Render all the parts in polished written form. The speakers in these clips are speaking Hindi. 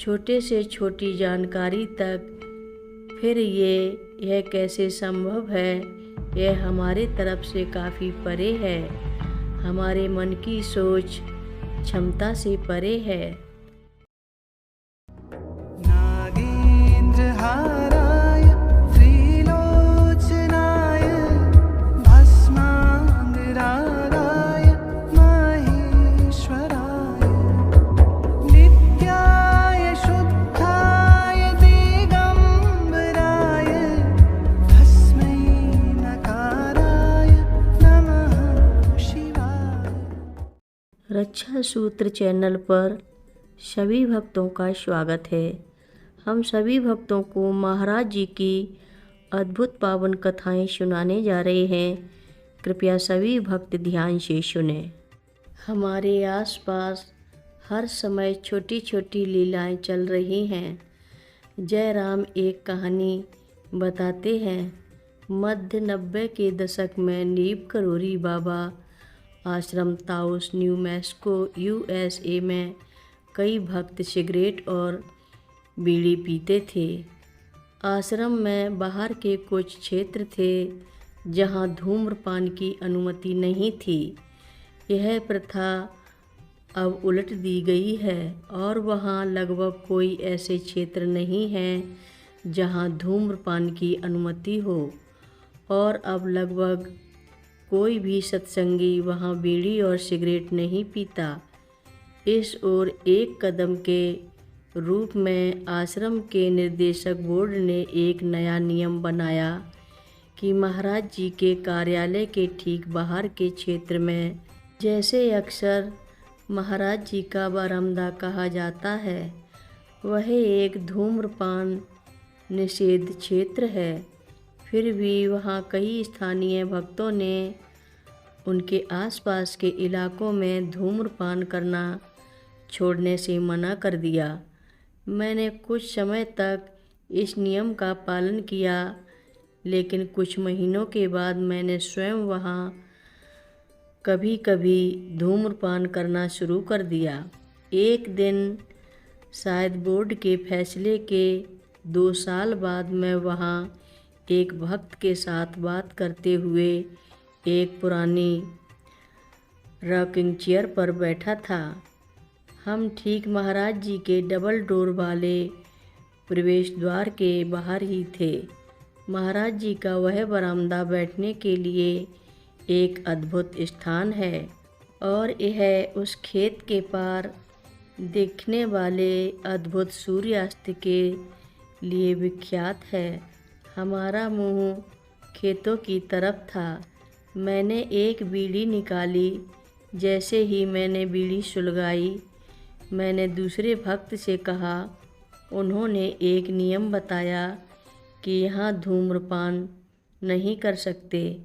छोटे से छोटी जानकारी तक। फिर यह कैसे संभव है? यह हमारे तरफ से काफ़ी परे है, हमारे मन की सोच क्षमता से परे है। नागेन्द्रहाराय त्रिलोचनाय भस्माङ्गरागाय महेश्वराय नित्याय शुद्धाय दिगम्बराय तस्मै नकाराय नमः शिवाय। रक्षा सूत्र चैनल पर सभी भक्तों का स्वागत है। हम सभी भक्तों को महाराज जी की अद्भुत पावन कथाएं सुनाने जा रहे हैं। कृपया सभी भक्त ध्यान से सुने। हमारे आसपास हर समय छोटी छोटी लीलाएं चल रही हैं। जयराम एक कहानी बताते हैं। मध्य 90 के दशक में नीब करोरी बाबा आश्रम ताओस, न्यू मैक्सिको, USA में कई भक्त सिगरेट और बीड़ी पीते थे। आश्रम में बाहर के कुछ क्षेत्र थे जहां धूम्रपान की अनुमति नहीं थी। यह प्रथा अब उलट दी गई है और वहां लगभग कोई ऐसे क्षेत्र नहीं हैं जहां धूम्रपान की अनुमति हो, और अब लगभग कोई भी सत्संगी वहां बीड़ी और सिगरेट नहीं पीता। इस ओर एक कदम के रूप में आश्रम के निर्देशक बोर्ड ने एक नया नियम बनाया कि महाराज जी के कार्यालय के ठीक बाहर के क्षेत्र में, जैसे अक्सर महाराज जी का बरामदा कहा जाता है, वह एक धूम्रपान निषेध क्षेत्र है। फिर भी वहाँ कई स्थानीय भक्तों ने उनके आसपास के इलाकों में धूम्रपान करना छोड़ने से मना कर दिया। मैंने कुछ समय तक इस नियम का पालन किया, लेकिन कुछ महीनों के बाद मैंने स्वयं वहाँ कभी कभी धूम्रपान करना शुरू कर दिया। एक दिन, शायद बोर्ड के फैसले के 2 साल बाद, मैं वहाँ एक भक्त के साथ बात करते हुए एक पुरानी रॉकिंग चेयर पर बैठा था। हम ठीक महाराज जी के डबल डोर वाले प्रवेश द्वार के बाहर ही थे। महाराज जी का वह बरामदा बैठने के लिए एक अद्भुत स्थान है, और यह उस खेत के पार दिखने वाले अद्भुत सूर्यास्त के लिए विख्यात है। हमारा मुंह खेतों की तरफ था। मैंने एक बीड़ी निकाली। जैसे ही मैंने बीड़ी सुलगाई, मैंने दूसरे भक्त से कहा। उन्होंने एक नियम बताया कि यहाँ धूम्रपान नहीं कर सकते,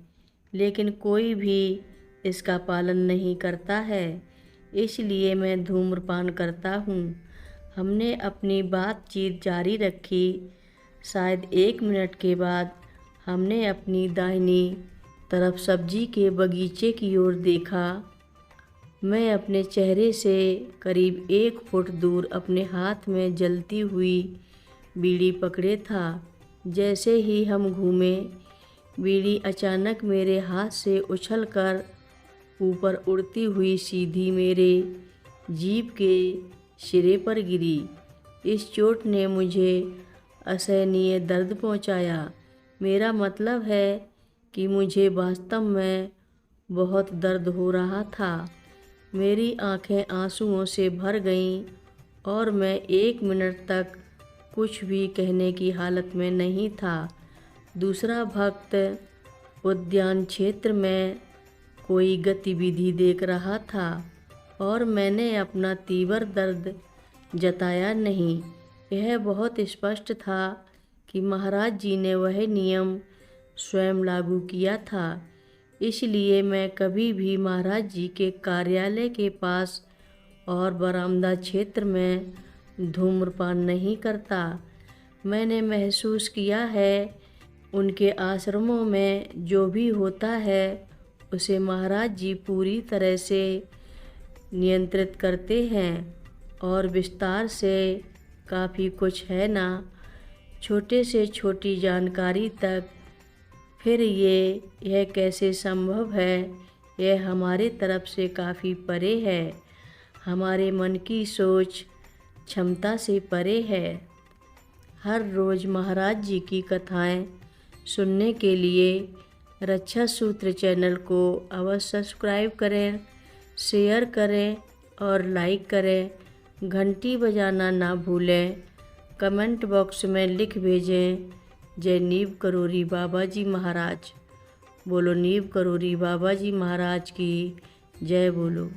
लेकिन कोई भी इसका पालन नहीं करता है, इसलिए मैं धूम्रपान करता हूँ। हमने अपनी बातचीत जारी रखी। शायद 1 मिनट के बाद हमने अपनी दाहिनी तरफ सब्जी के बगीचे की ओर देखा। मैं अपने चेहरे से करीब 1 फुट दूर अपने हाथ में जलती हुई बीड़ी पकड़े था। जैसे ही हम घूमे, बीड़ी अचानक मेरे हाथ से उछलकर ऊपर उड़ती हुई सीधी मेरे जीभ के सिरे पर गिरी। इस चोट ने मुझे असहनीय दर्द पहुंचाया। मेरा मतलब है कि मुझे वास्तव में बहुत दर्द हो रहा था। मेरी आंखें आंसुओं से भर गईं और मैं 1 मिनट तक कुछ भी कहने की हालत में नहीं था। दूसरा भक्त उद्यान क्षेत्र में कोई गतिविधि देख रहा था और मैंने अपना तीव्र दर्द जताया नहीं। यह बहुत स्पष्ट था कि महाराज जी ने वह नियम स्वयं लागू किया था, इसलिए मैं कभी भी महाराज जी के कार्यालय के पास और बरामदा क्षेत्र में धूम्रपान नहीं करता। मैंने महसूस किया है उनके आश्रमों में जो भी होता है उसे महाराज जी पूरी तरह से नियंत्रित करते हैं और विस्तार से काफ़ी कुछ है ना, छोटे से छोटी जानकारी तक। फिर यह कैसे संभव है? यह हमारे तरफ से काफ़ी परे है, हमारे मन की सोच क्षमता से परे है। हर रोज़ महाराज जी की कथाएं सुनने के लिए रक्षा सूत्र चैनल को अवश्य सब्सक्राइब करें, शेयर करें और लाइक करें। घंटी बजाना ना भूलें। कमेंट बॉक्स में लिख भेजें, जय नीव करोरी बाबा जी महाराज। बोलो नीव करोरी बाबा जी महाराज की जय बोलो।